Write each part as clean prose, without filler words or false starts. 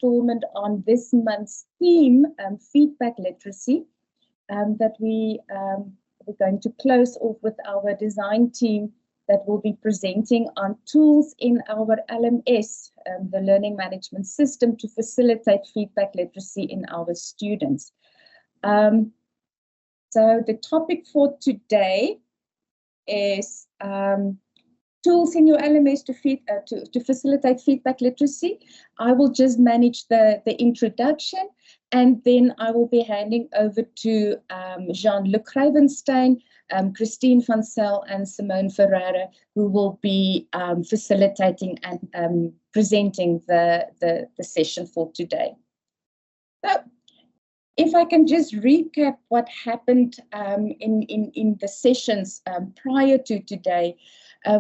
installment on this month's theme, feedback literacy, that we're going to close off with our design team that will be presenting on tools in our LMS, the learning management system, to facilitate feedback literacy in our students. So the topic for today is tools in your LMS to facilitate feedback literacy. I will just manage the introduction, and then I will be handing over to Jean-Luc Ravenstein, Christine van Zyl, and Simone Ferreira, who will be facilitating and presenting the session for today. So, if I can just recap what happened in the sessions prior to today,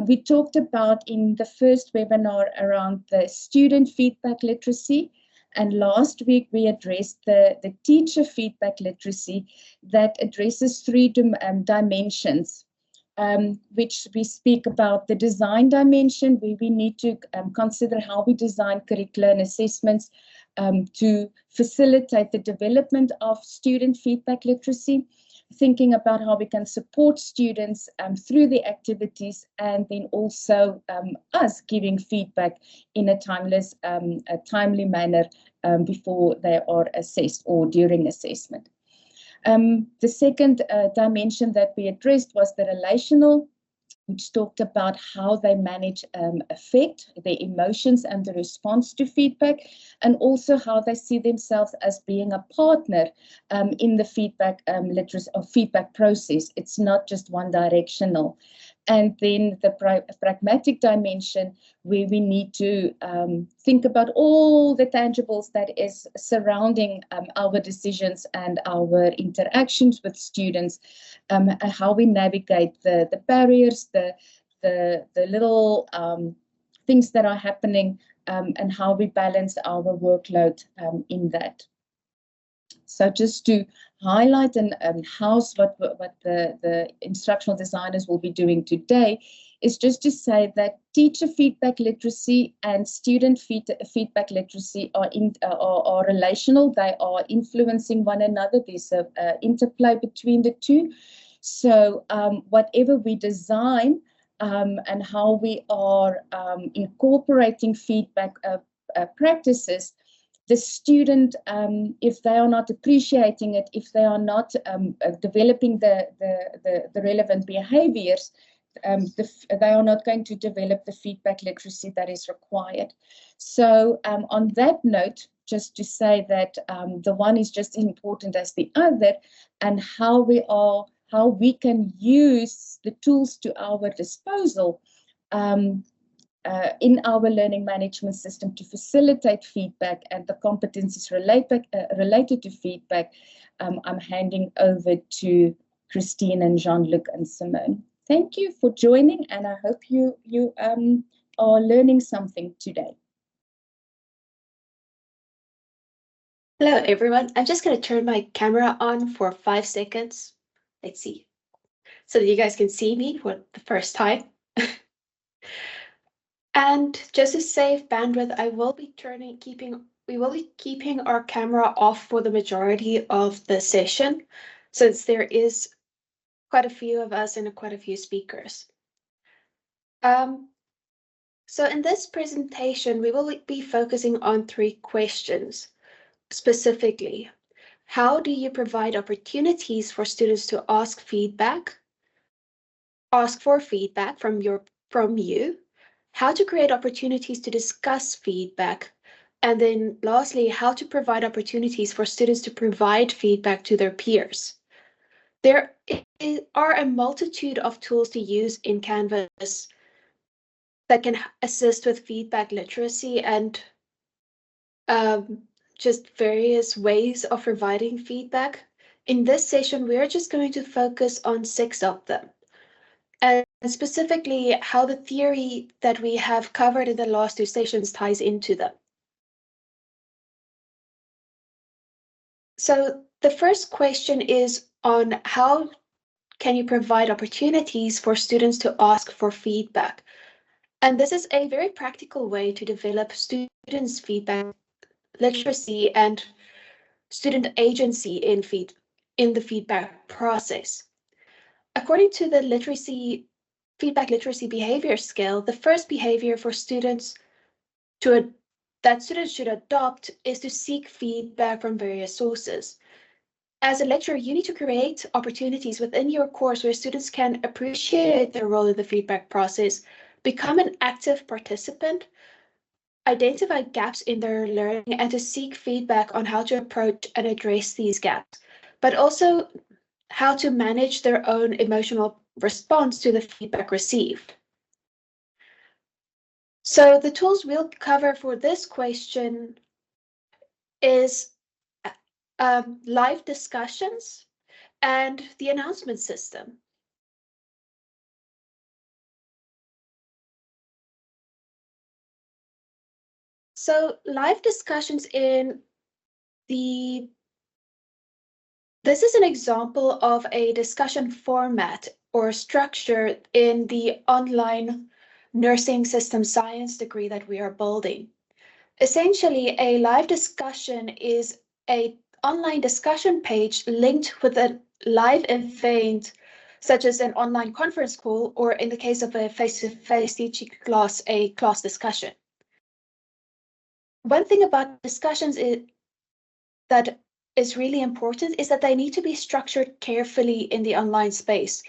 we talked about in the first webinar around the student feedback literacy, and last week we addressed the teacher feedback literacy that addresses three dimensions, which we speak about the design dimension, where we need to consider how we design curricular and assessments to facilitate the development of student feedback literacy, thinking about how we can support students through the activities, and then also us giving feedback in a timely manner before they are assessed or during assessment. The second dimension that we addressed was the relational, which talked about how they manage affect, their emotions and the response to feedback, and also how they see themselves as being a partner in the feedback literacy or feedback process. It's not just one directional. And then the pragmatic dimension, where we need to think about all the tangibles that is surrounding our decisions and our interactions with students, how we navigate the barriers, the little things that are happening, and how we balance our workload in that. So just to highlight and house what the instructional designers will be doing today is just to say that teacher feedback literacy and student feedback literacy are relational. They are influencing one another. There's an interplay between the two. So whatever we design and how we are incorporating feedback practices, the student, if they are not appreciating it, if they are not developing the relevant behaviours, they are not going to develop the feedback literacy that is required. So on that note, just to say that the one is just as important as the other, and how we can use the tools to our disposal in our learning management system to facilitate feedback and the competencies related to feedback. I'm handing over to Christine and Jean-Luc and Simone. Thank you for joining, and I hope you are learning something today. Hello, everyone. I'm just going to turn my camera on for 5 seconds. Let's see. So that you guys can see me for the first time. And just to save bandwidth, we will be keeping our camera off for the majority of the session, since there is quite a few of us and quite a few speakers. So in this presentation, we will be focusing on 3 questions. Specifically, how do you provide opportunities for students to ask for feedback from you? How to create opportunities to discuss feedback, and then lastly, how to provide opportunities for students to provide feedback to their peers. There are a multitude of tools to use in Canvas that can assist with feedback literacy and just various ways of providing feedback. In this session, we're just going to focus on 6 of them, and specifically how the theory that we have covered in the last 2 sessions ties into them. So the first question is on how can you provide opportunities for students to ask for feedback? And this is a very practical way to develop students' feedback literacy and student agency in the feedback process. According to the feedback literacy behavior scale, the first behavior for students that students should adopt is to seek feedback from various sources. As a lecturer, you need to create opportunities within your course where students can appreciate their role in the feedback process, become an active participant, identify gaps in their learning, and to seek feedback on how to approach and address these gaps, but also how to manage their own emotional response to the feedback received. So the tools we'll cover for this question is live discussions and the announcement system. So live discussions this is an example of a discussion format or structure in the online nursing system science degree that we are building. Essentially, a live discussion is an online discussion page linked with a live event, such as an online conference call, or in the case of a face-to-face teaching class, a class discussion. One thing about discussions that is really important is that they need to be structured carefully in the online space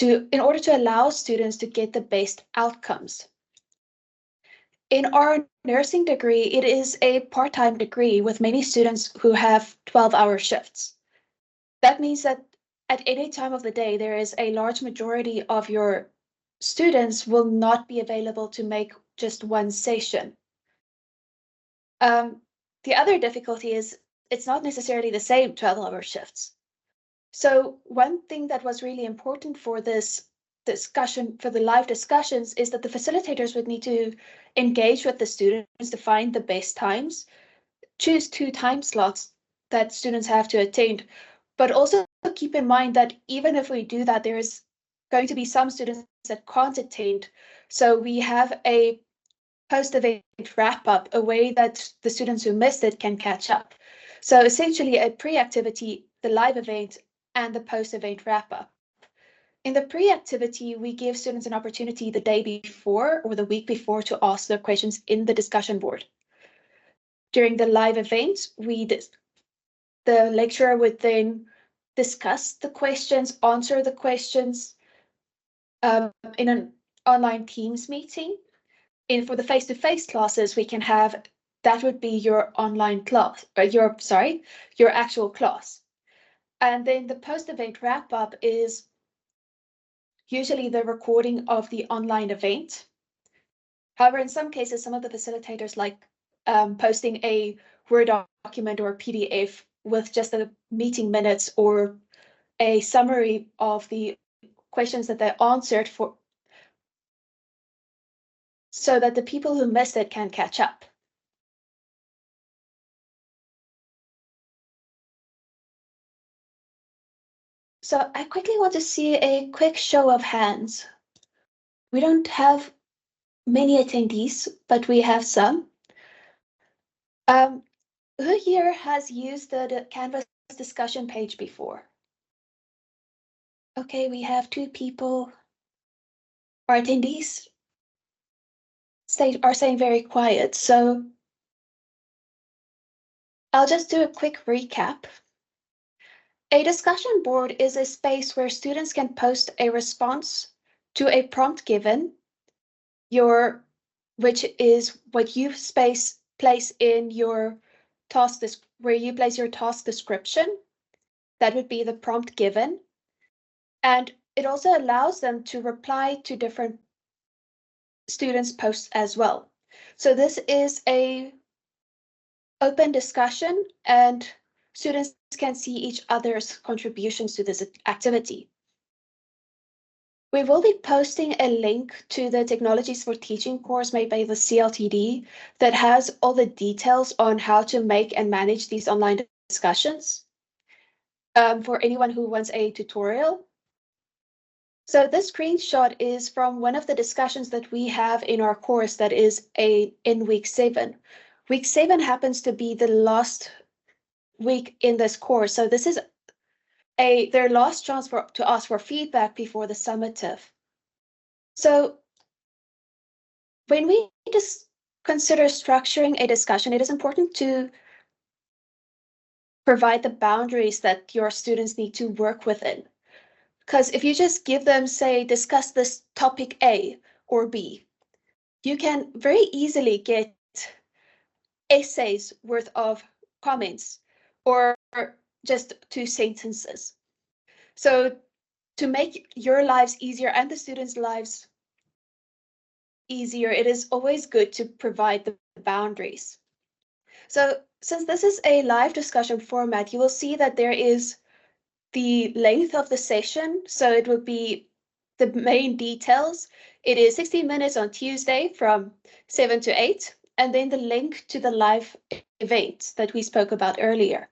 in order to allow students to get the best outcomes. In our nursing degree, it is a part-time degree with many students who have 12-hour shifts. That means that at any time of the day, there is a large majority of your students will not be available to make just one session. The other difficulty is it's not necessarily the same 12-hour shifts. So one thing that was really important for this discussion, for the live discussions, is that the facilitators would need to engage with the students to find the best times, choose 2 time slots that students have to attend, but also keep in mind that even if we do that, there is going to be some students that can't attend. So we have a post-event wrap-up, a way that the students who missed it can catch up. So essentially a pre-activity, the live event, and the post-event wrap-up. In the pre-activity, we give students an opportunity the day before or the week before to ask their questions in the discussion board. During the live event, the lecturer would then discuss the questions, answer the questions in an online Teams meeting. And for the face-to-face classes, we can have, that would be your online class, or your actual class. And then the post-event wrap-up is usually the recording of the online event. However, in some cases, some of the facilitators like posting a Word document or a PDF with just the meeting minutes or a summary of the questions that they answered so that the people who missed it can catch up. So I quickly want to see a quick show of hands. We don't have many attendees, but we have some. Who here has used the Canvas discussion page before? Okay, we have 2 people. Our attendees are staying very quiet, so I'll just do a quick recap. A discussion board is a space where students can post a response to a prompt given, which is what you place in your task, where you place your task description. That would be the prompt given. And it also allows them to reply to different students' posts as well. So this is a open discussion and students can see each other's contributions to this activity. We will be posting a link to the Technologies for Teaching course made by the CLTD that has all the details on how to make and manage these online discussions for anyone who wants a tutorial. So this screenshot is from one of the discussions that we have in our course that is in week 7, week 7 happens to be the last week in this course. So this is their last chance to ask for feedback before the summative. So when we just consider structuring a discussion, it is important to provide the boundaries that your students need to work within. Because if you just give them, say, discuss this topic A or B, you can very easily get essays worth of comments or just 2 sentences. So to make your lives easier and the students' lives easier, it is always good to provide the boundaries. So since this is a live discussion format, you will see that there is the length of the session. So it will be the main details. It is 60 minutes on Tuesday from 7 to 8, and then the link to the live event that we spoke about earlier.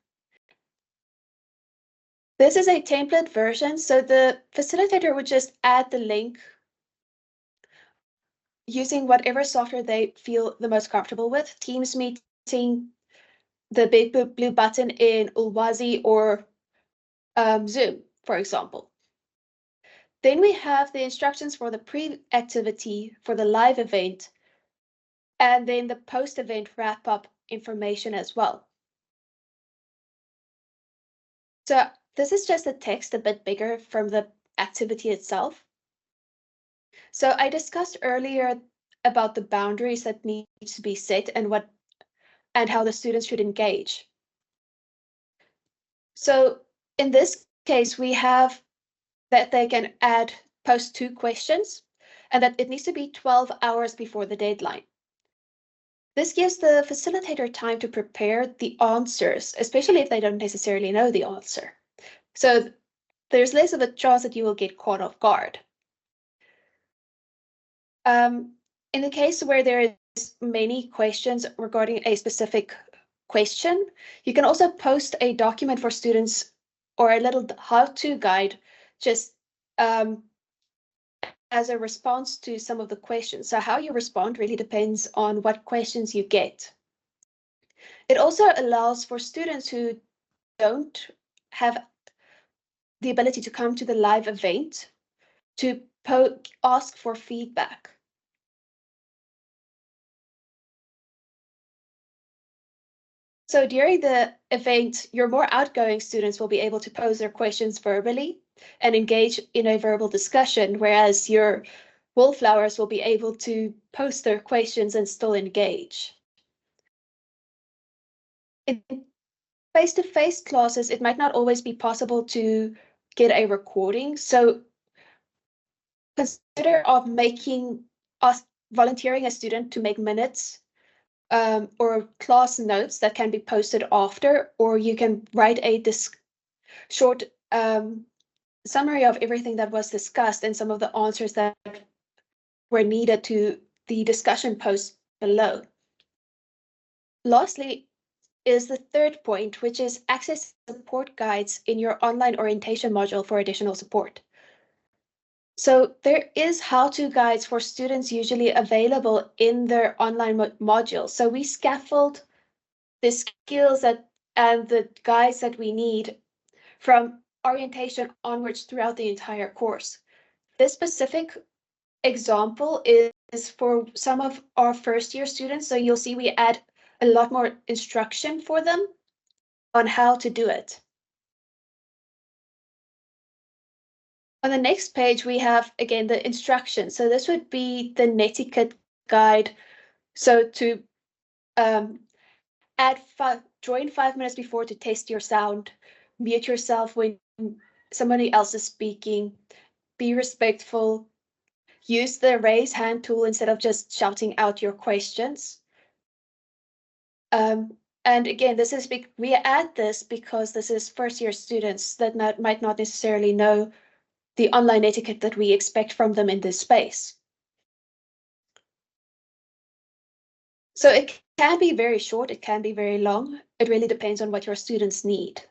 This is a template version, so the facilitator would just add the link using whatever software they feel the most comfortable with. Teams meeting, the big blue button in Ulwazi, or Zoom, for example. Then we have the instructions for the pre-activity for the live event, and then the post-event wrap-up information as well. So this is just the text a bit bigger from the activity itself. So I discussed earlier about the boundaries that need to be set and how the students should engage. So in this case, we have that they can post 2 questions and that it needs to be 12 hours before the deadline. This gives the facilitator time to prepare the answers, especially if they don't necessarily know the answer. So there's less of a chance that you will get caught off guard. In the case where there is many questions regarding a specific question, you can also post a document for students or a little how-to guide just as a response to some of the questions. So how you respond really depends on what questions you get. It also allows for students who don't have the ability to come to the live event to ask for feedback. So during the event, your more outgoing students will be able to pose their questions verbally and engage in a verbal discussion, whereas your wallflowers will be able to post their questions and still engage. In face-to-face classes, it might not always be possible to get a recording. So consider volunteering a student to make minutes or class notes that can be posted after, or you can write a short summary of everything that was discussed and some of the answers that were needed to the discussion post below. Lastly is the third point, which is access support guides in your online orientation module for additional support. So there is how-to guides for students usually available in their online module. So we scaffold the skills and the guides that we need from orientation onwards throughout the entire course. This specific example is for some of our first-year students. So you'll see we add a lot more instruction for them on how to do it. On the next page, we have, again, the instructions. So this would be the netiquette guide. So to join 5 minutes before to test your sound, mute yourself when somebody else is speaking, be respectful, use the raise hand tool instead of just shouting out your questions. And again, we add this because this is first-year students that might not necessarily know the online etiquette that we expect from them in this space. So it can be very short, it can be very long. It really depends on what your students need.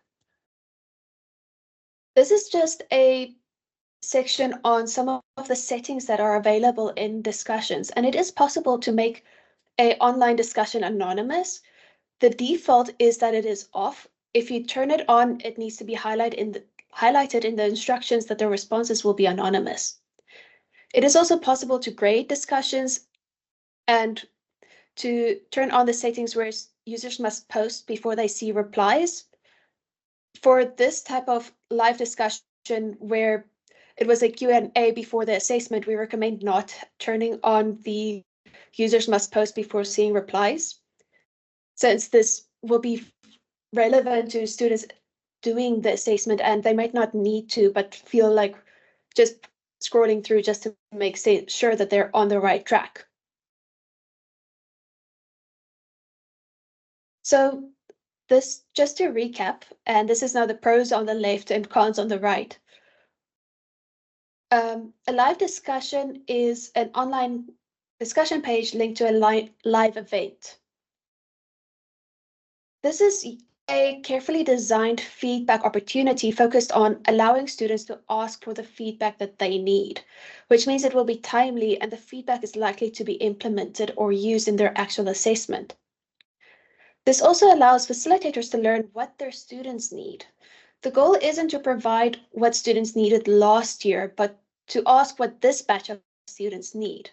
This is just a section on some of the settings that are available in discussions, and it is possible to make an online discussion anonymous, the default is that it is off. If you turn it on, it needs to be highlighted in the instructions that the responses will be anonymous. It is also possible to grade discussions and to turn on the settings where users must post before they see replies. For this type of live discussion where it was a Q&A before the assessment, we recommend not turning on the users must post before seeing replies, since this will be relevant to students doing the assessment and they might not need to, but feel like just scrolling through just to make sure that they're on the right track. So this, just to recap, and this is now the pros on the left and cons on the right. A live discussion is an online discussion page linked to a live event. This is a carefully designed feedback opportunity focused on allowing students to ask for the feedback that they need, which means it will be timely and the feedback is likely to be implemented or used in their actual assessment. This also allows facilitators to learn what their students need. The goal isn't to provide what students needed last year, but to ask what this batch of students need.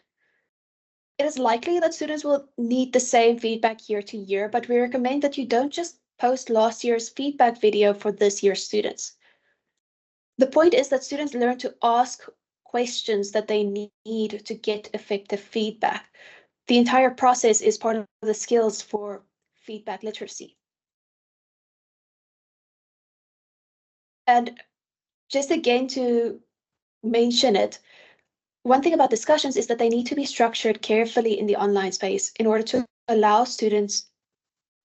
It is likely that students will need the same feedback year to year, but we recommend that you don't just post last year's feedback video for this year's students. The point is that students learn to ask questions that they need to get effective feedback. The entire process is part of the skills for feedback literacy. And just again to mention it, one thing about discussions is that they need to be structured carefully in the online space in order to allow students,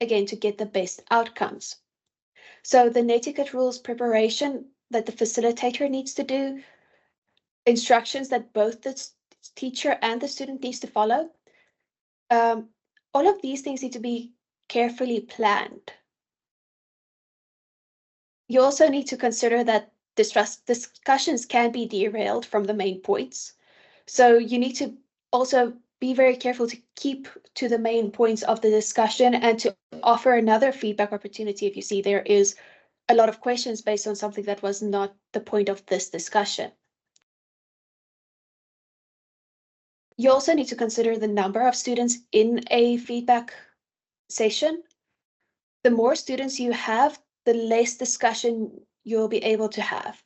again, to get the best outcomes. So the netiquette rules preparation that the facilitator needs to do, instructions that both the teacher and the student needs to follow, all of these things need to be carefully planned. You also need to consider that discussions can be derailed from the main points. So you need to also be very careful to keep to the main points of the discussion and to offer another feedback opportunity if you see there is a lot of questions based on something that was not the point of this discussion. You also need to consider the number of students in a feedback session. The more students you have, the less discussion you'll be able to have.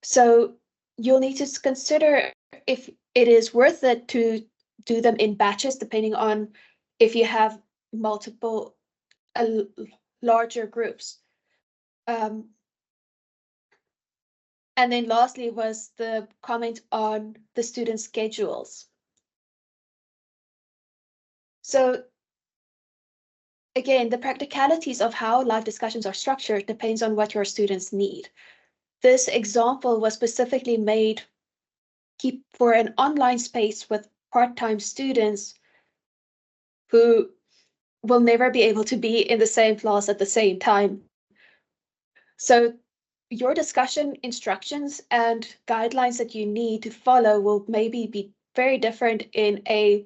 So you'll need to consider if it is worth it to do them in batches, depending on if you have multiple larger groups. And then lastly was the comment on the student schedules. So again, the practicalities of how live discussions are structured depends on what your students need. This example was specifically made for an online space with part-time students who will never be able to be in the same class at the same time. So your discussion instructions and guidelines that you need to follow will maybe be very different in a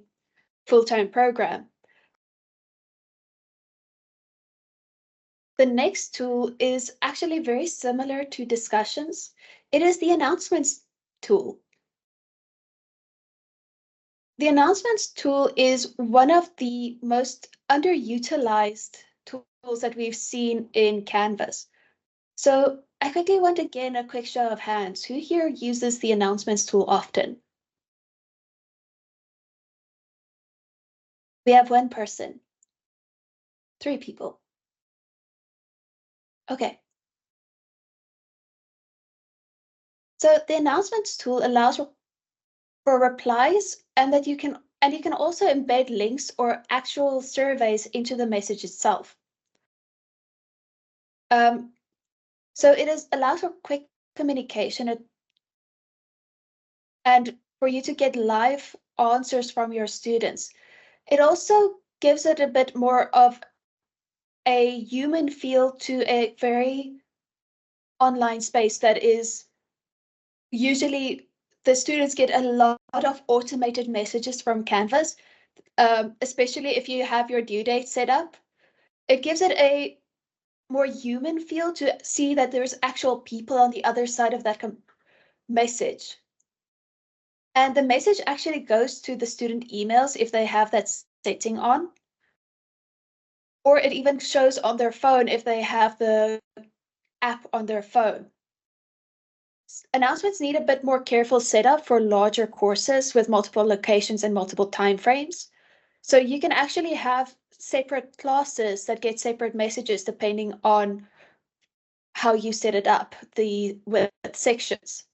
full-time program. The next tool is actually very similar to discussions. It is the announcements tool. The announcements tool is one of the most underutilized tools that we've seen in Canvas. So I quickly want to get a quick show of hands. Who here uses the announcements tool often? We have one person. 3 people. Okay. So the announcements tool allows for replies and that you can also embed links or actual surveys into the message itself. So it allows for quick communication and for you to get live answers from your students. It also gives it a bit more of a human feel to a very online space that is usually the students get a lot of automated messages from Canvas. especially if you have your due date set up. It gives it a more human feel to see that there's actual people on the other side of that message. And the message actually goes to the student emails if they have that setting on. Or it even shows on their phone if they have the app on their phone. Announcements need a bit more careful setup for larger courses with multiple locations and multiple timeframes. So you can actually have separate classes that get separate messages depending on how you set it up, with sections.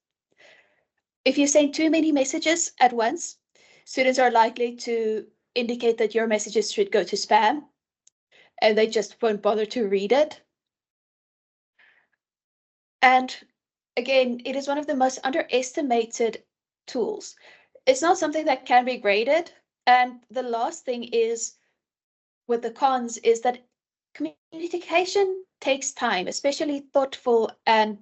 If you send too many messages at once, students are likely to indicate that your messages should go to spam, and they just won't bother to read it. And again, it is one of the most underestimated tools. It's not something that can be graded. And the last thing is, with the cons, is that communication takes time, especially thoughtful and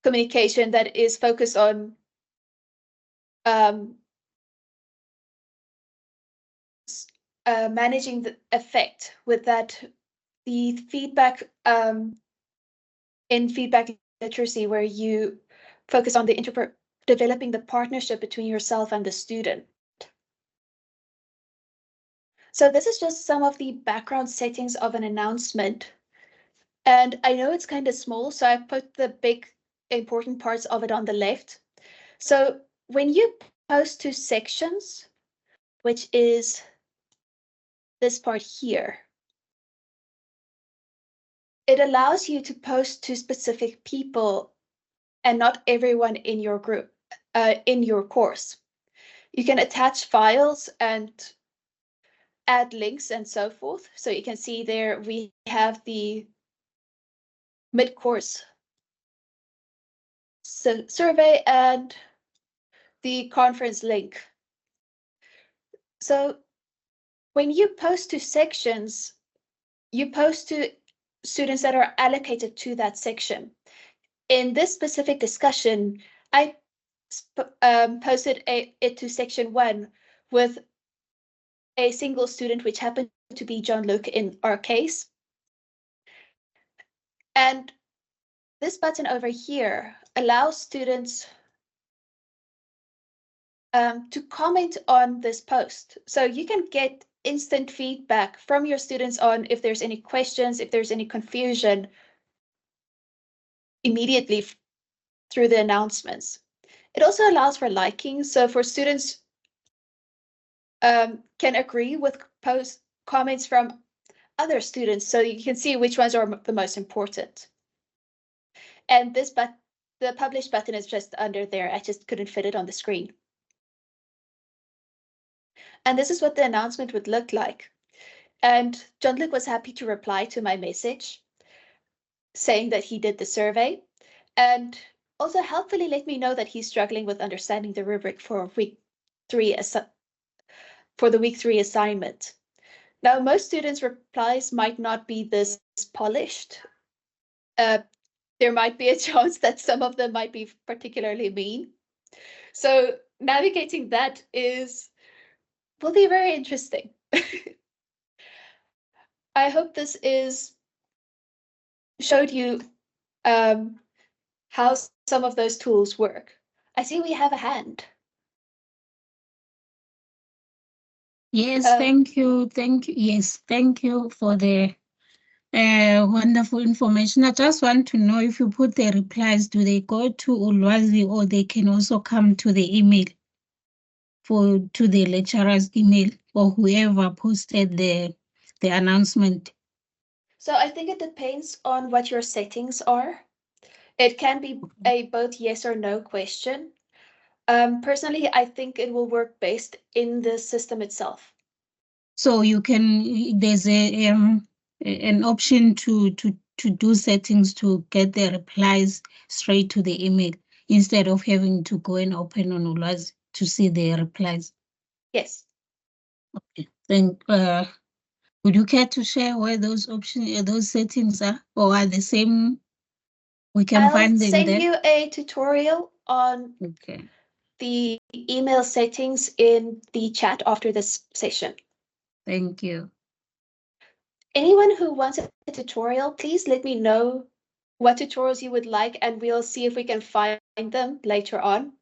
communication that is focused on managing the effect with that, the feedback in feedback literacy, where you focus on developing the partnership between yourself and the student. So this is just some of the background settings of an announcement. And I know it's kind of small, so I put the big important parts of it on the left. So when you post to sections, which is this part here, it allows you to post to specific people and not everyone in your group, in your course. You can attach files and add links and so forth. So you can see there we have the mid-course survey and the conference link. So when you post to sections, you post to students that are allocated to that section. In this specific discussion, I posted it to section 1 with a single student, which happened to be John-Luc in our case. And this button over here allows students to comment on this post. So you can get instant feedback from your students on if there's any questions, if there's any confusion, immediately through the announcements. It also allows for liking. So for students can agree with post comments from other students, so you can see which ones are the most important. And this the publish button is just under there. I just couldn't fit it on the screen. And this is what the announcement would look like. And John-Luc was happy to reply to my message saying that he did the survey, and also helpfully let me know that he's struggling with understanding the rubric for week 3 for the week 3 assignment. Now, most students' replies might not be this polished. There might be a chance that some of them might be particularly mean. So navigating that will be very interesting. I hope this showed you how some of those tools work. I see we have a hand. Yes, thank you. Yes, thank you for the wonderful information. I just want to know, if you put the replies, do they go to Ulwazi, or they can also come to the email, to the lecturer's email, or whoever posted the announcement? So I think it depends on what your settings are. It can be a both yes or no question. Personally, I think it will work best in the system itself. So you can, there's an option to do settings to get the replies straight to the email instead of having to go and open on Ulwazi to see the replies. Yes. Okay. Then would you care to share where those options, those settings are, or are the same? We can find them there. I'll send you a tutorial on. Okay. the email settings in the chat after this session. Thank you. Anyone who wants a tutorial, please let me know what tutorials you would like, and we'll see if we can find them later on.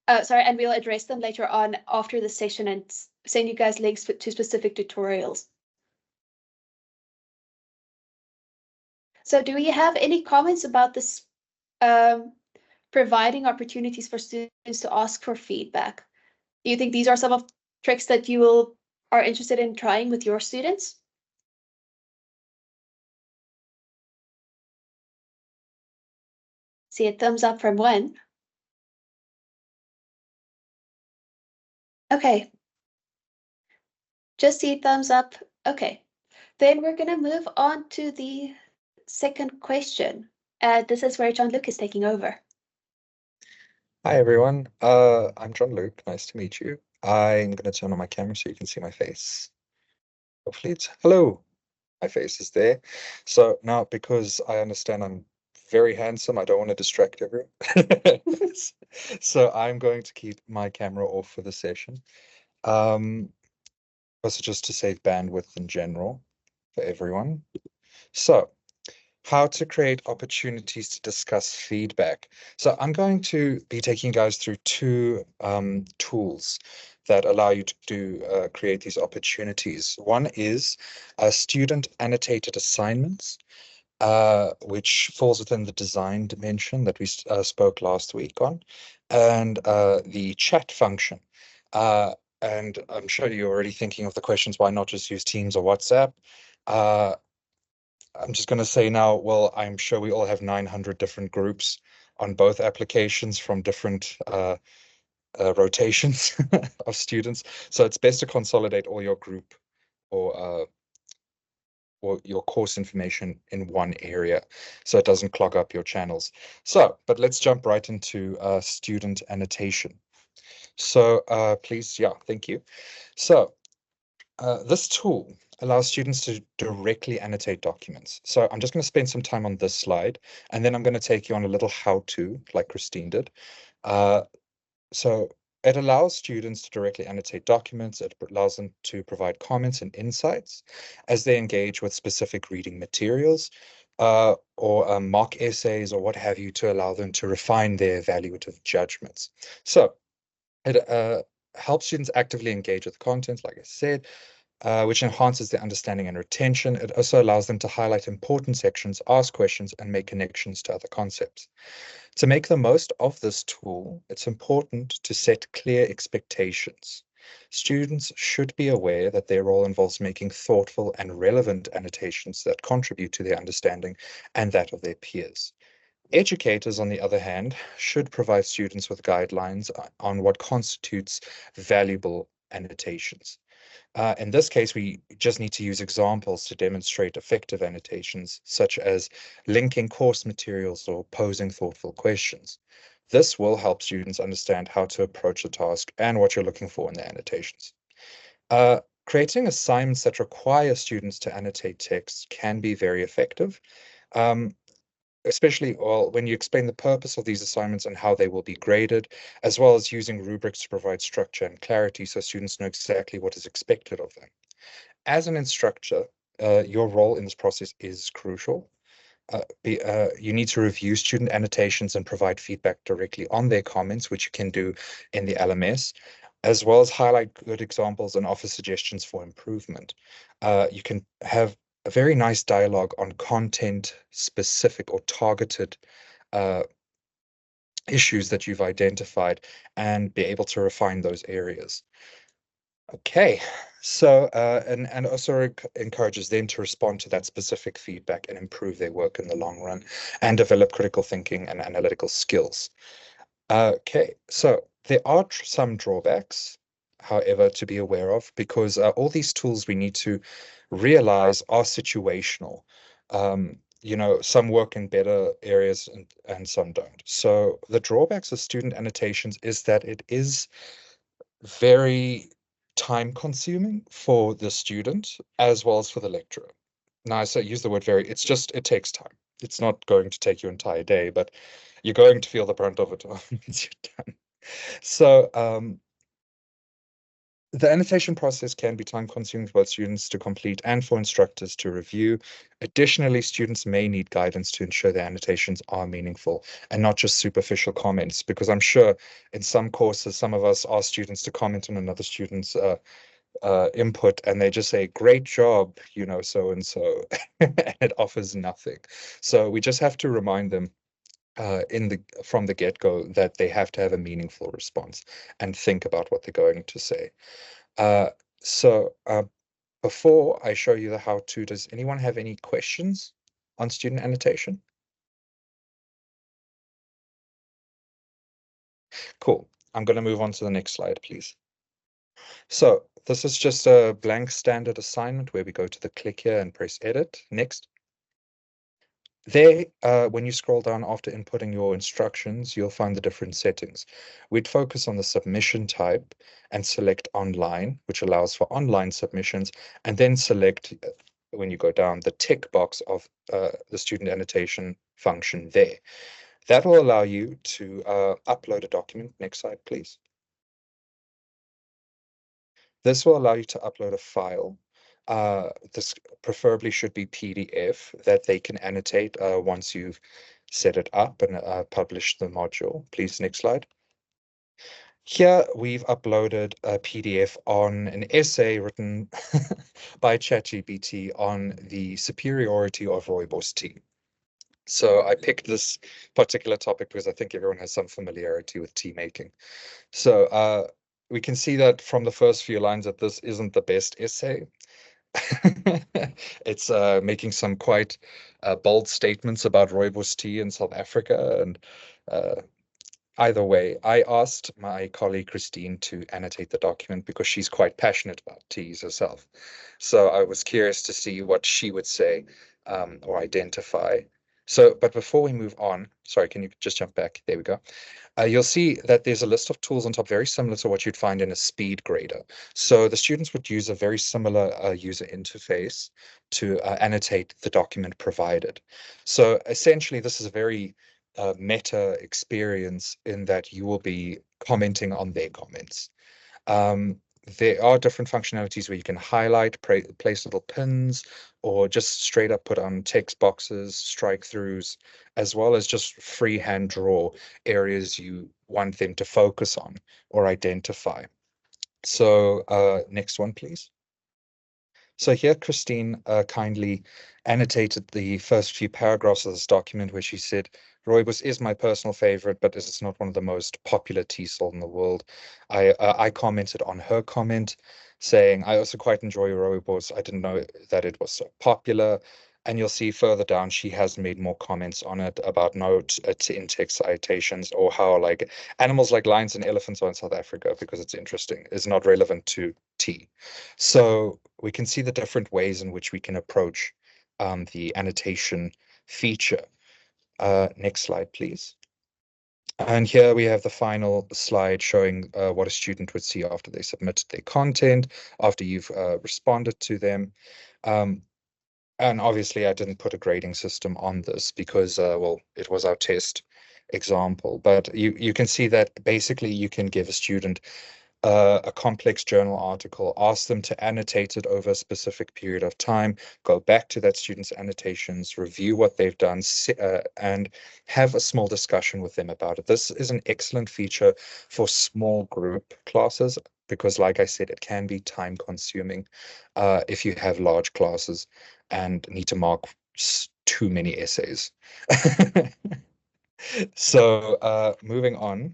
And we'll address them later on after the session and send you guys links to specific tutorials. So do we have any comments about this providing opportunities for students to ask for feedback? Do you think these are some of tricks that you are interested in trying with your students? See a thumbs up from one. Okay. Just see a thumbs up. Okay. Then we're going to move on to the second question. This is where John Luke is taking over. Hi, everyone. I'm John Luke. Nice to meet you. I'm going to turn on my camera so you can see my face. Hopefully it's hello. My face is there. So now, because I understand I'm very handsome, I don't want to distract everyone. So I'm going to keep my camera off for the session. Also just to save bandwidth in general for everyone. So how to create opportunities to discuss feedback. So I'm going to be taking you guys through two tools that allow you to create these opportunities. One is student annotated assignments, which falls within the design dimension that we spoke last week on, and the chat function. And I'm sure you're already thinking of the questions, why not just use Teams or WhatsApp? I'm just going to say now, well, I'm sure we all have 900 different groups on both applications from different rotations of students. So it's best to consolidate all your group or your course information in one area so it doesn't clog up your channels. So, but let's jump right into student annotation. So please, yeah, thank you. So this tool allows students to directly annotate documents. So I'm just going to spend some time on this slide, and then I'm going to take you on a little how-to, like Christine did. So it allows students to directly annotate documents. It allows them to provide comments and insights as they engage with specific reading materials or mock essays or what have you, to allow them to refine their evaluative judgments. So it helps students actively engage with content, like I said, which enhances their understanding and retention. It also allows them to highlight important sections, ask questions, and make connections to other concepts. To make the most of this tool, it's important to set clear expectations. Students should be aware that their role involves making thoughtful and relevant annotations that contribute to their understanding and that of their peers. Educators, on the other hand, should provide students with guidelines on what constitutes valuable annotations. In this case, we just need to use examples to demonstrate effective annotations, such as linking course materials or posing thoughtful questions. This will help students understand how to approach the task and what you're looking for in their annotations. Creating assignments that require students to annotate text can be very effective, especially when you explain the purpose of these assignments and how they will be graded, as well as using rubrics to provide structure and clarity so students know exactly what is expected of them. As an instructor, your role in this process is crucial. You need to review student annotations and provide feedback directly on their comments, which you can do in the LMS, as well as highlight good examples and offer suggestions for improvement. You can have a very nice dialogue on content-specific or targeted issues that you've identified and be able to refine those areas. Okay, so and also encourages them to respond to that specific feedback and improve their work in the long run and develop critical thinking and analytical skills. Okay, so there are some drawbacks, however, to be aware of, because all these tools we need to realize are situational. Some work in better areas and some don't. So the drawbacks of student annotations is that it is very time consuming for the student as well as for the lecturer. Now, I say use the word very, it takes time. It's not going to take your entire day, but you're going to feel the brunt of it once you're done. So the annotation process can be time-consuming for both students to complete and for instructors to review. Additionally, students may need guidance to ensure their annotations are meaningful and not just superficial comments, because I'm sure in some courses, some of us ask students to comment on another student's input, and they just say, "Great job, you know, so and so," and it offers nothing. So we just have to remind them from the get-go that they have to have a meaningful response and think about what they're going to say. Uh, so before I show you the how-to, does anyone have any questions on student annotation? Cool. I'm going to move on to the next slide, please. So this is just a blank standard assignment where we go to the click here and press edit. Next. There, when you scroll down after inputting your instructions, you'll find the different settings. We'd focus on the submission type and select online, which allows for online submissions, and then select, when you go down, the tick box of the student annotation function there. That will allow you to upload a document. Next slide, please. This will allow you to upload a file. This preferably should be PDF that they can annotate once you've set it up and published the module. Please, next slide. Here we've uploaded a PDF on an essay written by ChatGPT on the superiority of rooibos tea. So I picked this particular topic because I think everyone has some familiarity with tea making. So we can see that from the first few lines that this isn't the best essay. It's making some quite bold statements about rooibos tea in South Africa. And either way, I asked my colleague Christine to annotate the document because she's quite passionate about teas herself. So I was curious to see what she would say or identify. So, but before we move on, sorry, can you just jump back? There we go. You'll see that there's a list of tools on top, very similar to what you'd find in a speed grader. So the students would use a very similar user interface to annotate the document provided. So essentially, this is a very meta experience in that you will be commenting on their comments. There are different functionalities where you can highlight, place little pins, or just straight up put on text boxes, strike throughs, as well as just freehand draw areas you want them to focus on or identify. So next one, please. So here, Christine kindly annotated the first few paragraphs of this document where she said, "Rooibos is my personal favorite, but it's not one of the most popular tea sold in the world." I commented on her comment saying, "I also quite enjoy rooibos. I didn't know that it was so popular." And you'll see further down, she has made more comments on it about note in-text citations, or how like animals like lions and elephants are in South Africa because it's interesting. It's not relevant to tea. So we can see the different ways in which we can approach the annotation feature. Next slide, please. And here we have the final slide showing what a student would see after they submitted their content, after you've responded to them. And obviously, I didn't put a grading system on this because, well, it was our test example. But you can see that basically you can give a student a complex journal article, ask them to annotate it over a specific period of time, go back to that student's annotations, review what they've done, and have a small discussion with them about it. This is an excellent feature for small group classes because, like I said, it can be time consuming if you have large classes and need to mark too many essays. So moving on,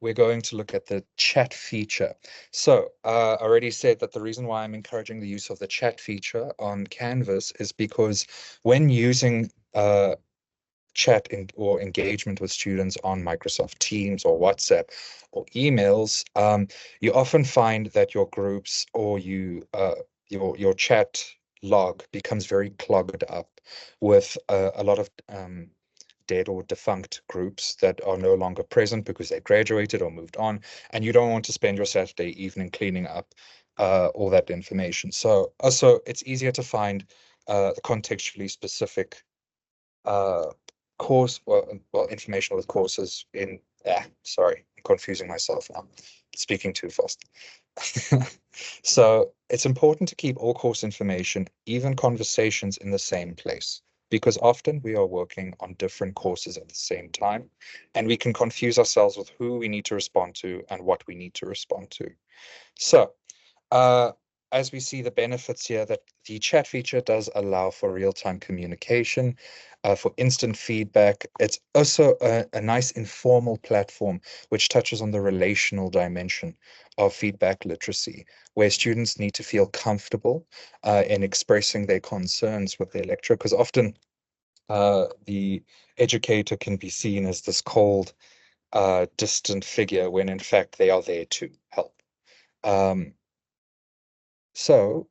we're going to look at the chat feature. So I already said that the reason why I'm encouraging the use of the chat feature on Canvas is because when using chat or engagement with students on Microsoft Teams or WhatsApp or emails, you often find that your groups or your chat log becomes very clogged up with a lot of dead or defunct groups that are no longer present because they graduated or moved on, and you don't want to spend your Saturday evening cleaning up all that information. So also it's easier to find contextually specific course, well, information with courses in Sorry, I'm confusing myself now. Speaking too fast. So it's important to keep all course information, even conversations, in the same place, because often we are working on different courses at the same time, and we can confuse ourselves with who we need to respond to and what we need to respond to. So as we see the benefits here, that the chat feature does allow for real-time communication, for instant feedback. It's also a nice informal platform which touches on the relational dimension of feedback literacy, where students need to feel comfortable in expressing their concerns with their lecturer, because often the educator can be seen as this cold, distant figure when in fact they are there to help. So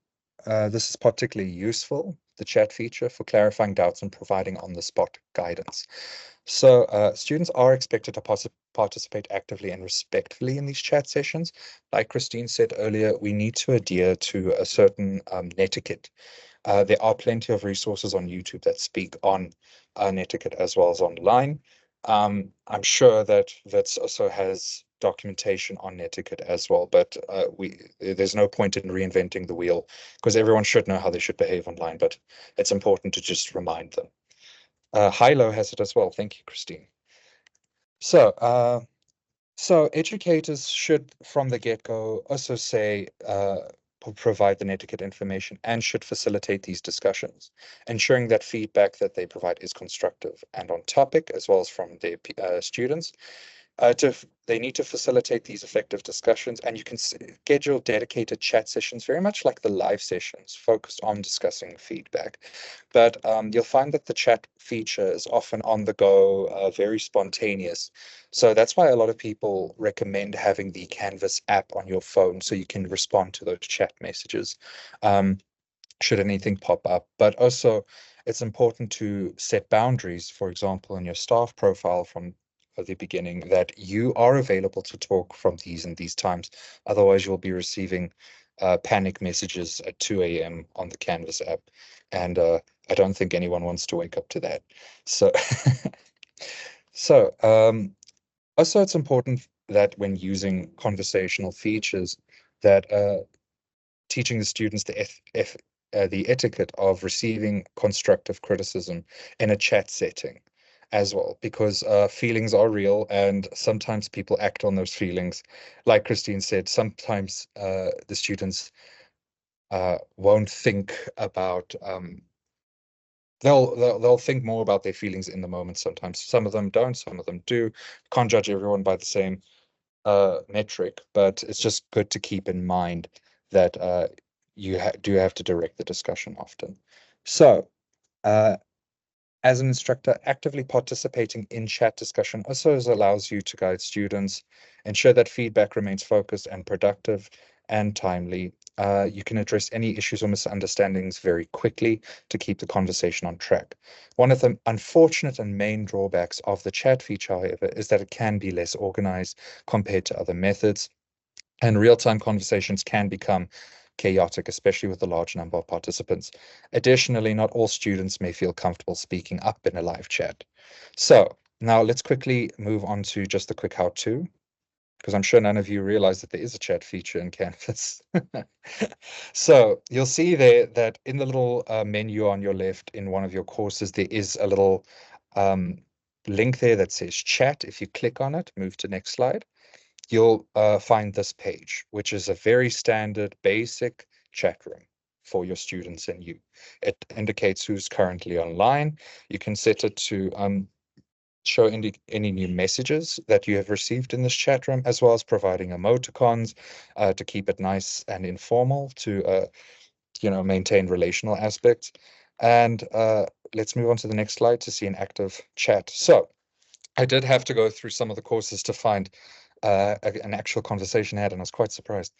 this is particularly useful, the chat feature, for clarifying doubts and providing on-the-spot guidance. So students are expected to participate actively and respectfully in these chat sessions. Like Christine said earlier, we need to adhere to a certain netiquette. There are plenty of resources on YouTube that speak on netiquette as well as online. I'm sure that Wits also has documentation on netiquette as well, but there's no point in reinventing the wheel, because everyone should know how they should behave online, but it's important to just remind them. Hilo has it as well. Thank you, Christine. So educators should, from the get-go, also say, provide the netiquette information and should facilitate these discussions, ensuring that feedback that they provide is constructive and on topic, as well as from their students. They need to facilitate these effective discussions, and you can schedule dedicated chat sessions, very much like the live sessions, focused on discussing feedback. But you'll find that the chat feature is often on the go, very spontaneous. So that's why a lot of people recommend having the Canvas app on your phone so you can respond to those chat messages should anything pop up. But also, it's important to set boundaries, for example, in your staff profile from the beginning, that you are available to talk from these and these times. Otherwise, you'll be receiving panic messages at 2 a.m. on the Canvas app. And I don't think anyone wants to wake up to that. So, also, it's important that when using conversational features, that teaching the students the etiquette of receiving constructive criticism in a chat setting as well, because feelings are real and sometimes people act on those feelings. Like Christine said, sometimes the students won't think about they'll think more about their feelings in the moment. Sometimes some of them don't, some of them do. Can't judge everyone by the same metric, but it's just good to keep in mind that you do have to direct the discussion often. So as an instructor, actively participating in chat discussion also allows you to guide students, ensure that feedback remains focused and productive and timely. You can address any issues or misunderstandings very quickly to keep the conversation on track. One of the unfortunate and main drawbacks of the chat feature, however, is that it can be less organized compared to other methods, and real-time conversations can become chaotic, especially with a large number of participants. Additionally, not all students may feel comfortable speaking up in a live chat. So now let's quickly move on to just a quick how-to, because I'm sure none of you realize that there is a chat feature in Canvas. So you'll see there that in the little menu on your left in one of your courses, there is a little link there that says chat. If you click on it, move to next slide, you'll find this page, which is a very standard, basic chat room for your students and you. It indicates who's currently online. You can set it to show any new messages that you have received in this chat room, as well as providing emoticons to keep it nice and informal to maintain relational aspects. And let's move on to the next slide to see an active chat. So I did have to go through some of the courses to find an actual conversation had, and I was quite surprised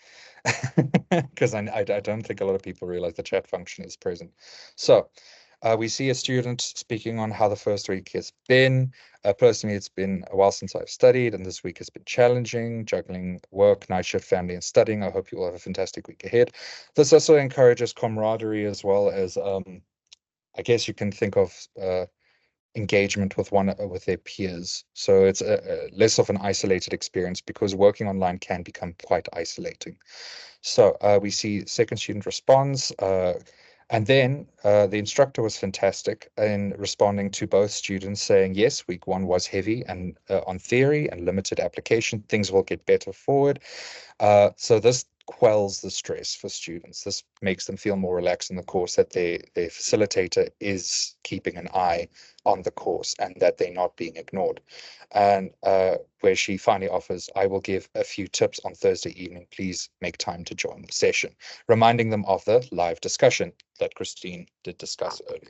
because I don't think a lot of people realize the chat function is present. So we see a student speaking on how the first week has been. Personally, it's been a while since I've studied, and this week has been challenging, juggling work, night shift, family, and studying. I hope you will have a fantastic week ahead. This also encourages camaraderie, as well as I guess you can think of engagement with their peers. So it's a less of an isolated experience, because working online can become quite isolating. So we see second student responds, and then the instructor was fantastic in responding to both students, saying, yes, week 1 was heavy and on theory and limited application. Things will get better forward. So this quells the stress for students. This makes them feel more relaxed in the course, that their facilitator is keeping an eye on the course and that they're not being ignored. And where she finally offers, I will give a few tips on Thursday evening. Please make time to join the session, reminding them of the live discussion that Christine did discuss earlier.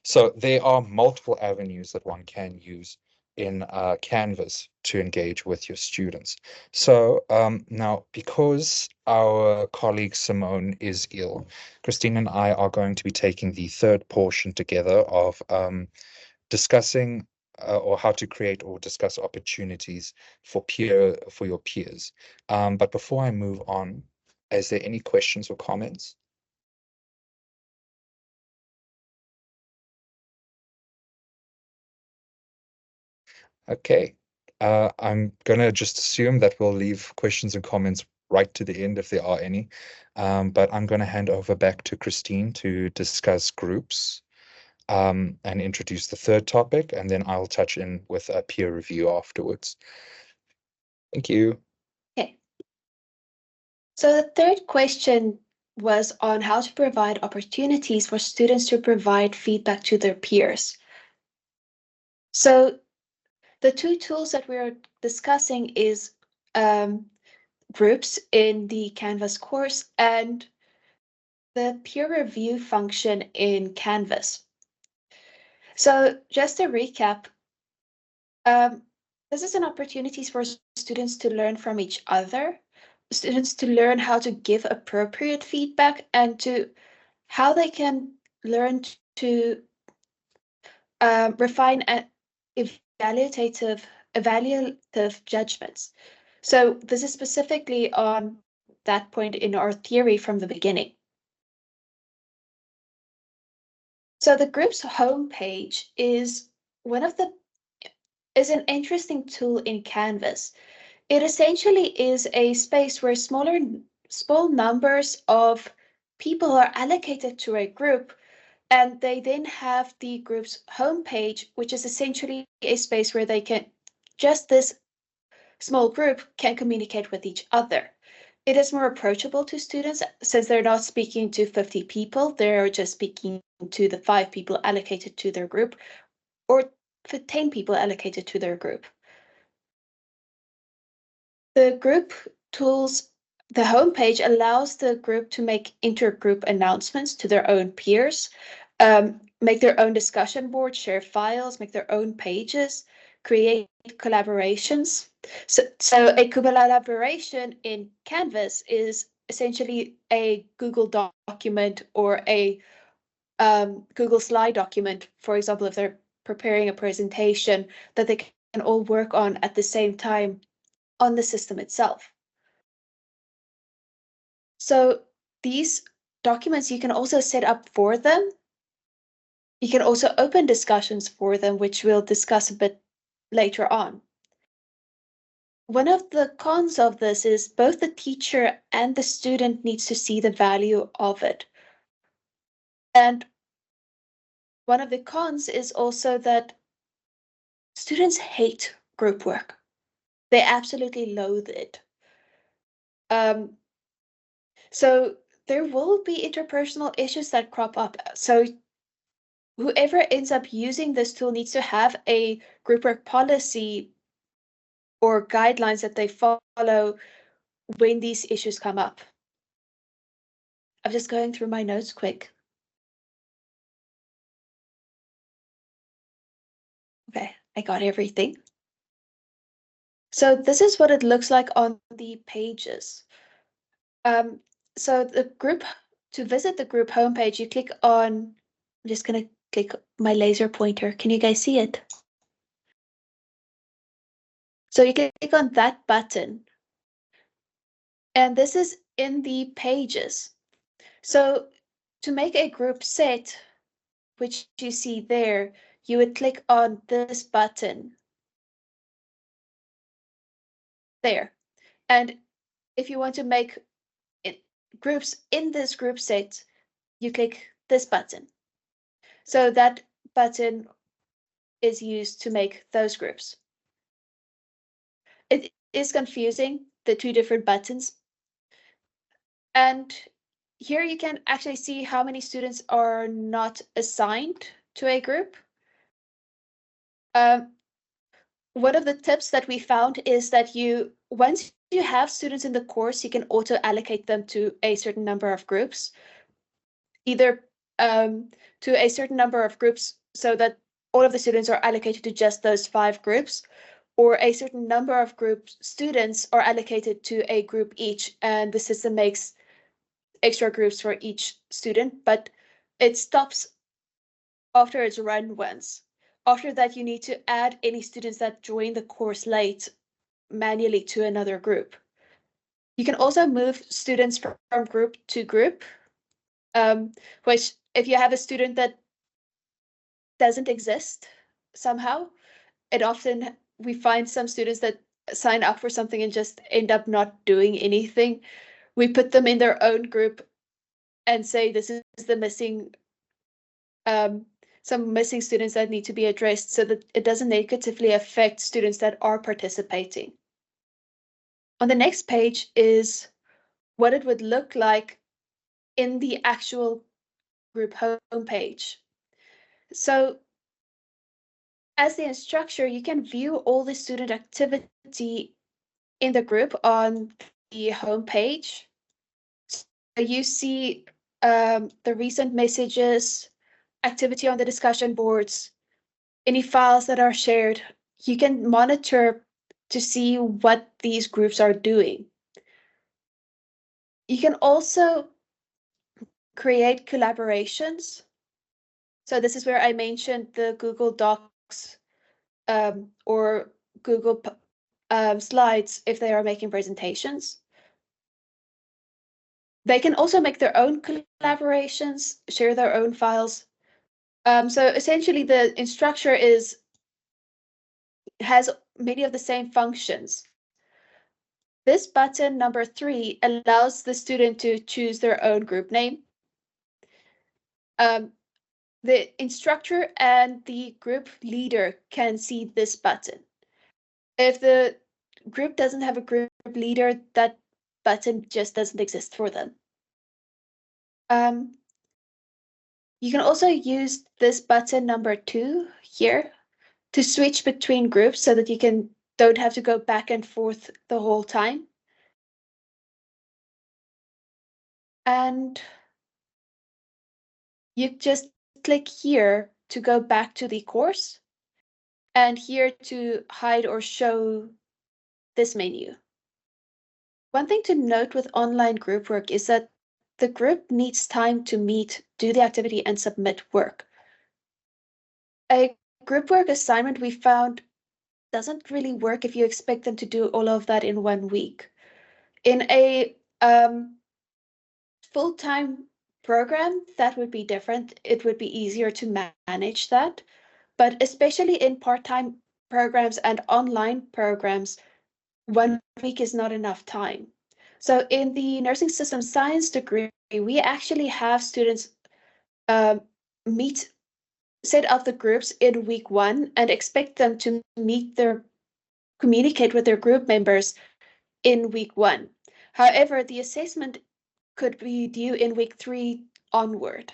So there are multiple avenues that one can use in Canvas to engage with your students. So now, because our colleague Simone is ill, Christine and I are going to be taking the third portion together of discussing or how to create or discuss opportunities for your peers. But before I move on, is there any questions or comments? Okay. I'm going to just assume that we'll leave questions and comments right to the end if there are any. But I'm going to hand over back to Christine to discuss groups and introduce the third topic, and then I'll touch in with a peer review afterwards. Thank you. Okay. So the third question was on how to provide opportunities for students to provide feedback to their peers. So the two tools that we're discussing is groups in the Canvas course and the peer review function in Canvas. So just to recap, this is an opportunity for students to learn from each other, students to learn how to give appropriate feedback, and to how they can learn to refine evaluative judgments. So this is specifically on that point in our theory from the beginning. So the group's homepage is an interesting tool in Canvas. It essentially is a space where small numbers of people are allocated to a group, and they then have the group's homepage, which is essentially a space where this small group can communicate with each other. It is more approachable to students since they're not speaking to 50 people, they're just speaking to the 5 people allocated to their group, or 10 people allocated to their group. The group tools, the homepage allows the group to make intergroup announcements to their own peers, make their own discussion boards, share files, make their own pages, create collaborations. So a collaboration in Canvas is essentially a Google document or a Google slide document, for example, if they're preparing a presentation that they can all work on at the same time on the system itself. So these documents you can also set up for them. You can also open discussions for them, which we'll discuss a bit later on. One of the cons of this is both the teacher and the student needs to see the value of it. And one of the cons is also that students hate group work. They absolutely loathe it. So there will be interpersonal issues that crop up. So whoever ends up using this tool needs to have a group work policy or guidelines that they follow when these issues come up. I'm just going through my notes quick. Okay, I got everything. So this is what it looks like on the pages. So to visit the group homepage, you click on, I'm just gonna click my laser pointer. Can you guys see it? So you click on that button. And this is in the pages. So to make a group set, which you see there, you would click on this button there. And if you want to make groups in this group set, you click this button. So that button is used to make those groups. It is confusing, the two different buttons. And here you can actually see how many students are not assigned to a group. One of the tips that we found is that once you have students in the course, you can auto allocate them to a certain number of groups, either to a certain number of groups so that all of the students are allocated to just those 5 groups, or a certain number of students are allocated to a group each, and the system makes extra groups for each student, but it stops after it's run once. After that, you need to add any students that join the course late manually to another group. You can also move students from group to group, which if you have a student that doesn't exist somehow, we find some students that sign up for something and just end up not doing anything. We put them in their own group and say this is the missing some missing students that need to be addressed so that it doesn't negatively affect students that are participating. On the next page is what it would look like in the actual group homepage. So as the instructor, you can view all the student activity in the group on the homepage. So you see the recent messages, activity on the discussion boards, any files that are shared. You can monitor to see what these groups are doing. You can also create collaborations. So this is where I mentioned the Google Docs or Google Slides if they are making presentations. They can also make their own collaborations, share their own files. So essentially the instructor has many of the same functions. This button, number 3, allows the student to choose their own group name. The instructor and the group leader can see this button. If the group doesn't have a group leader, that button just doesn't exist for them. You can also use this button number 2 here to switch between groups so that you don't have to go back and forth the whole time. And you just click here to go back to the course, and here to hide or show this menu. One thing to note with online group work is that the group needs time to meet, do the activity, and submit work. A group work assignment we found doesn't really work if you expect them to do all of that in 1 week. In a full-time program, that would be different. It would be easier to manage that. But especially in part-time programs and online programs, 1 week is not enough time. So in the nursing system science degree, we actually have students set up the groups in week 1 and expect them to communicate with their group members in week 1. However, the assessment could be due in week 3 onward.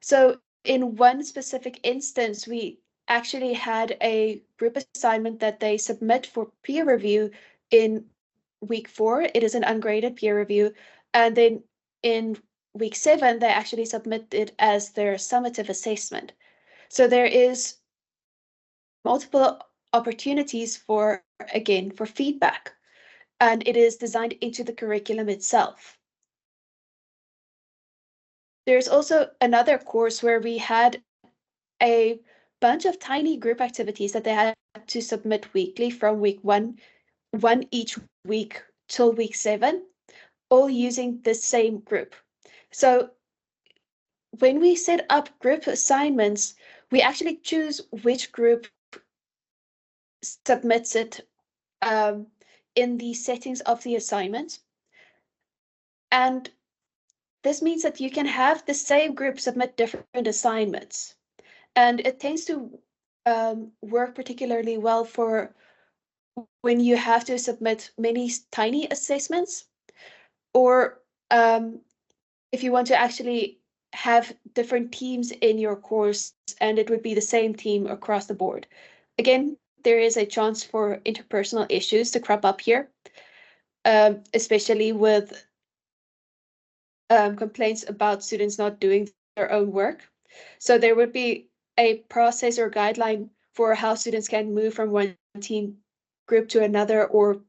So in one specific instance, we actually had a group assignment that they submit for peer review in week 4. It is an ungraded peer review. And then in week 7, they actually submit it as their summative assessment. So there is multiple opportunities for feedback, and it is designed into the curriculum itself. There's also another course where we had a bunch of tiny group activities that they had to submit weekly from week 1 each week till week 7, all using the same group. So when we set up group assignments, we actually choose which group submits it in the settings of the assignment. And this means that you can have the same group submit different assignments. And it tends to work particularly well for when you have to submit many tiny assessments, or if you want to actually have different teams in your course and it would be the same team across the board. Again, there is a chance for interpersonal issues to crop up here, especially with complaints about students not doing their own work. So there would be a process or guideline for how students can move from one team group to another, or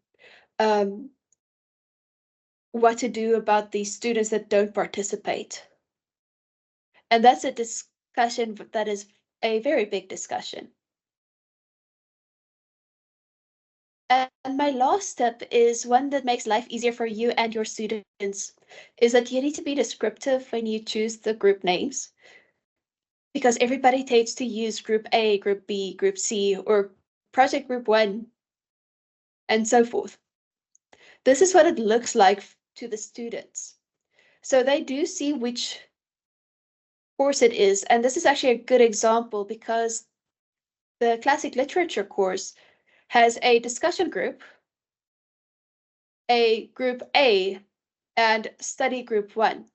what to do about the students that don't participate. And that's a discussion that is a very big discussion. And my last step is one that makes life easier for you and your students, is that you need to be descriptive when you choose the group names, because everybody tends to use group A, group B, group C, or project group 1, and so forth. This is what it looks like to the students. So they do see which course it is. And this is actually a good example because the classic literature course has a discussion group, a group A, and study group 1.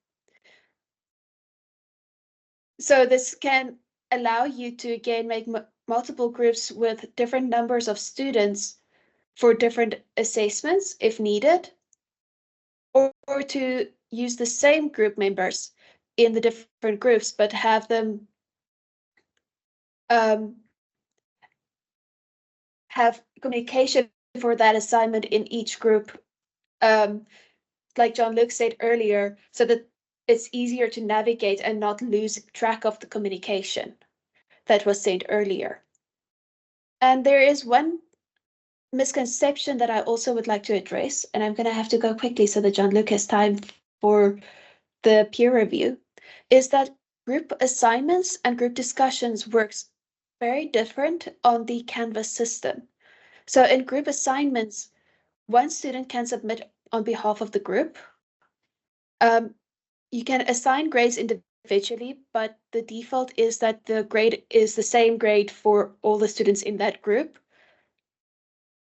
So this can allow you to again make multiple groups with different numbers of students for different assessments if needed, or to use the same group members in the different groups, but have them have communication for that assignment in each group, like Jean-Luc said earlier, so that it's easier to navigate and not lose track of the communication that was said earlier. And there is one misconception that I also would like to address, and I'm going to have to go quickly so that Jean-Luc has time for the peer review, is that group assignments and group discussions works very different on the Canvas system. So in group assignments, one student can submit on behalf of the group. You can assign grades individually, but the default is that the grade is the same grade for all the students in that group.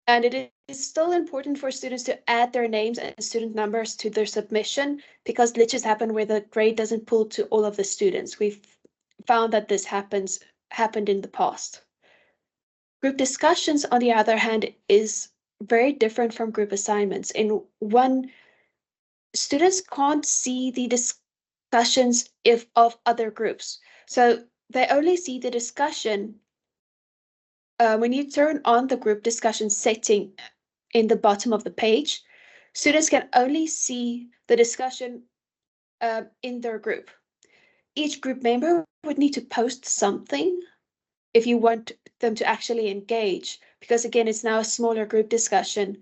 And it is still important for students to add their names and student numbers to their submission, because glitches happen where the grade doesn't pull to all of the students. We've found that this happened in the past. Group discussions, on the other hand, is very different from group assignments. In one, students can't see the discussions of other groups. So they only see the discussion when you turn on the group discussion setting in the bottom of the page. Students can only see the discussion in their group. Each group member would need to post something if you want them to actually engage, because again, it's now a smaller group discussion.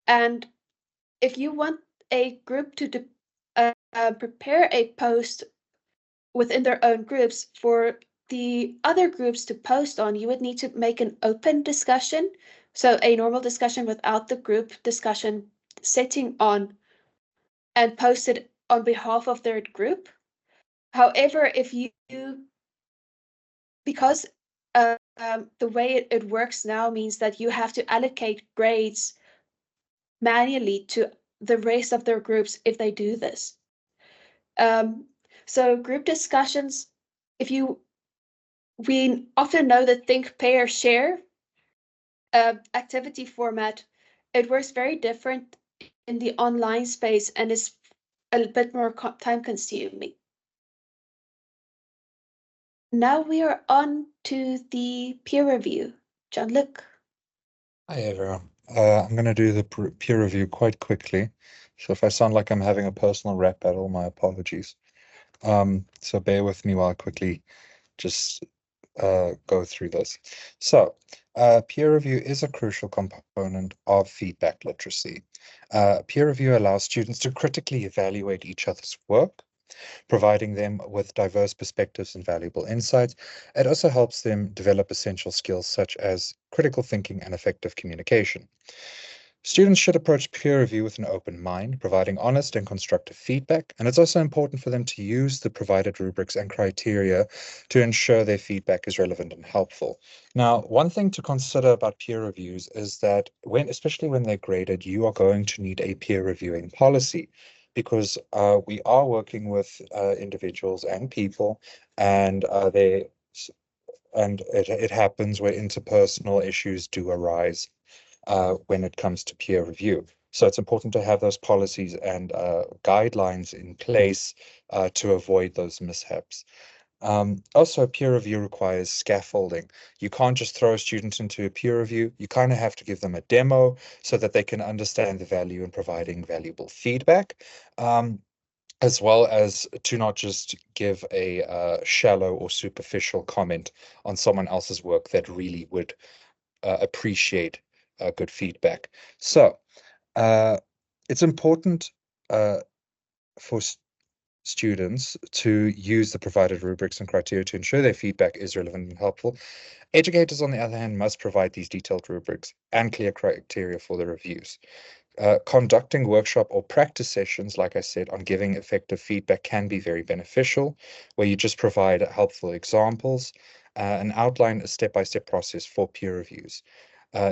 And if you want a group to prepare a post within their own groups for the other groups to post on, you would need to make an open discussion. So a normal discussion without the group discussion setting on, and post it on behalf of their group. However, if you, because the way it works now means that you have to allocate grades manually to the rest of their groups if they do this. So group discussions, we often know that think, pair, share activity format, it works very different in the online space and is a bit more time consuming. Now we are on to the peer review. Jean-Luc. Hi everyone. I'm going to do the peer review quite quickly. So if I sound like I'm having a personal rap battle, my apologies. So bear with me while I quickly just go through this. So peer review is a crucial component of feedback literacy. Peer review allows students to critically evaluate each other's work providing them with diverse perspectives and valuable insights. It also helps them develop essential skills such as critical thinking and effective communication. Students should approach peer review with an open mind, providing honest and constructive feedback, and it's also important for them to use the provided rubrics and criteria to ensure their feedback is relevant and helpful. Now, one thing to consider about peer reviews is that especially when they're graded, you are going to need a peer reviewing policy, because we are working with individuals and people, and it happens where interpersonal issues do arise when it comes to peer review. So it's important to have those policies and guidelines in place to avoid those mishaps. Also, peer review requires scaffolding. You can't just throw a student into a peer review. You kind of have to give them a demo so that they can understand the value in providing valuable feedback, as well as to not just give a shallow or superficial comment on someone else's work that really would appreciate good feedback. So it's important for students to use the provided rubrics and criteria to ensure their feedback is relevant and helpful. Educators, on the other hand, must provide these detailed rubrics and clear criteria for the reviews. Conducting workshop or practice sessions, like I said, on giving effective feedback can be very beneficial, where you just provide helpful examples and outline a step-by-step process for peer reviews.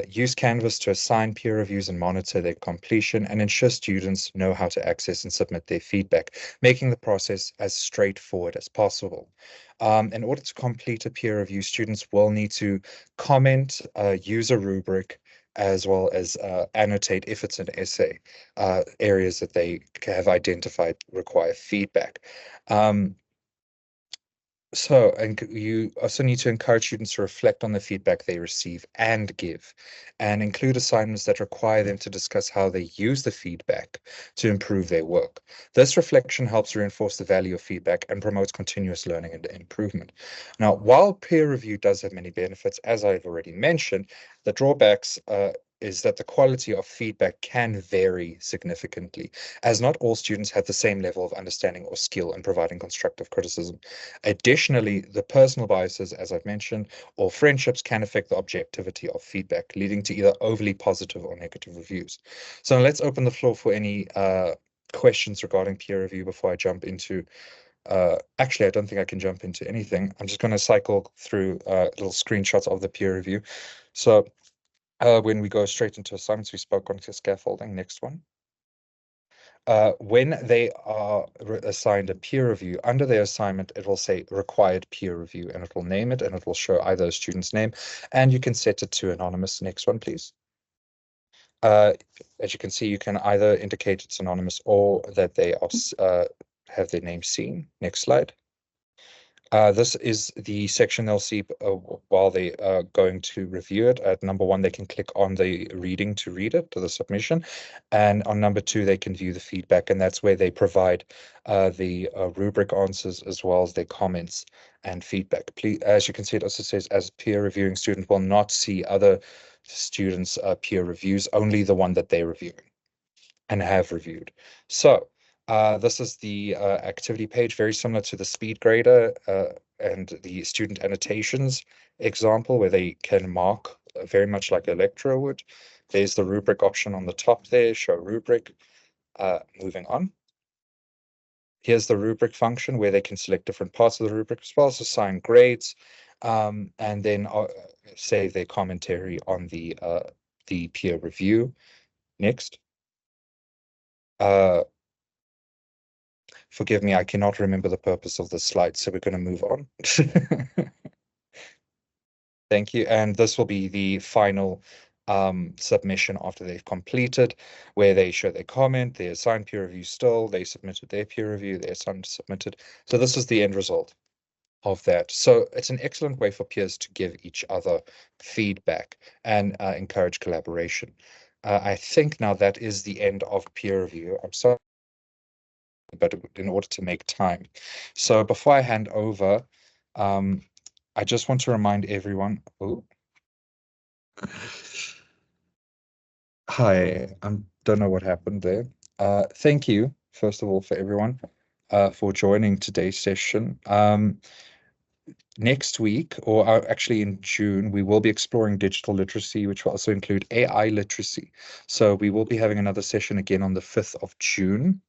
Use Canvas to assign peer reviews and monitor their completion, and ensure students know how to access and submit their feedback, making the process as straightforward as possible. In order to complete a peer review, students will need to comment, use a rubric, as well as annotate, if it's an essay, areas that they have identified require feedback. And you also need to encourage students to reflect on the feedback they receive and give, and include assignments that require them to discuss how they use the feedback to improve their work. This reflection helps reinforce the value of feedback and promotes continuous learning and improvement. Now, while peer review does have many benefits, as I've already mentioned, the drawbacks is that the quality of feedback can vary significantly, as not all students have the same level of understanding or skill in providing constructive criticism. Additionally, the personal biases, as I've mentioned, or friendships can affect the objectivity of feedback, leading to either overly positive or negative reviews. So let's open the floor for any questions regarding peer review before I jump into actually, I don't think I can jump into anything. I'm just going to cycle through little screenshots of the peer review. So when we go straight into assignments, we spoke on scaffolding. Next one. When they are assigned a peer review, under their assignment, it will say required peer review, and it will name it, and it will show either a student's name, and you can set it to anonymous. Next one, please. As you can see, you can either indicate it's anonymous or that they are have their name seen. Next slide. This is the section they'll see while they are going to review it. At number 1, they can click on the reading to read it, to the submission. And on number 2, they can view the feedback, and that's where they provide the rubric answers as well as their comments and feedback. Please, as you can see, it also says, as peer reviewing student will not see other students' peer reviews, only the one that they're reviewing and have reviewed. So this is the activity page, very similar to the speed grader and the student annotations example, where they can mark very much like Electro would. There's the rubric option on the top there, show rubric. Moving on. Here's the rubric function where they can select different parts of the rubric as well as assign grades, and then save their commentary on the peer review. Next. Forgive me, I cannot remember the purpose of the slide, so we're going to move on. Thank you. And this will be the final submission after they've completed, where they show their comment, they assign peer review still, they submitted their peer review, they assigned submitted. So this is the end result of that. So it's an excellent way for peers to give each other feedback and encourage collaboration. I think now that is the end of peer review. I'm sorry, but in order to make time. So before I hand over, I just want to remind everyone. Oh. Hi, I don't know what happened there. Thank you, first of all, for everyone for joining today's session. Next week, or actually in June, we will be exploring digital literacy, which will also include AI literacy. So we will be having another session again on the 5th of June.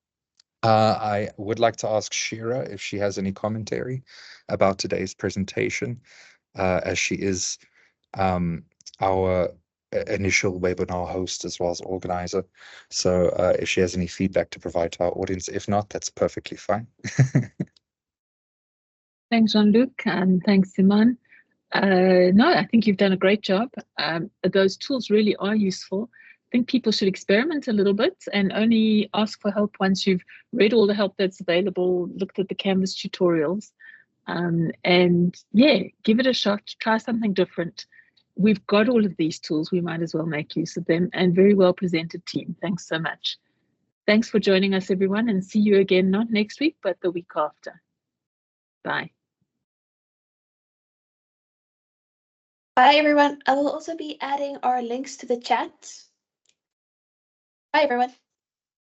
I would like to ask Shira if she has any commentary about today's presentation, as she is our initial webinar host as well as organizer. So if she has any feedback to provide to our audience, if not, that's perfectly fine. Thanks, Jean-Luc, and thanks, Simon. No, I think you've done a great job. Those tools really are useful. I think people should experiment a little bit and only ask for help once you've read all the help that's available, looked at the Canvas tutorials, and yeah, give it a shot, try something different. We've got all of these tools, we might as well make use of them, and very well presented team. Thanks so much. Thanks for joining us, everyone, and see you again, not next week, but the week after. Bye. Bye, everyone. I will also be adding our links to the chat. Bye, everyone.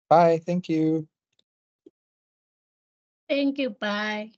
Bye. Thank you. Thank you. Bye.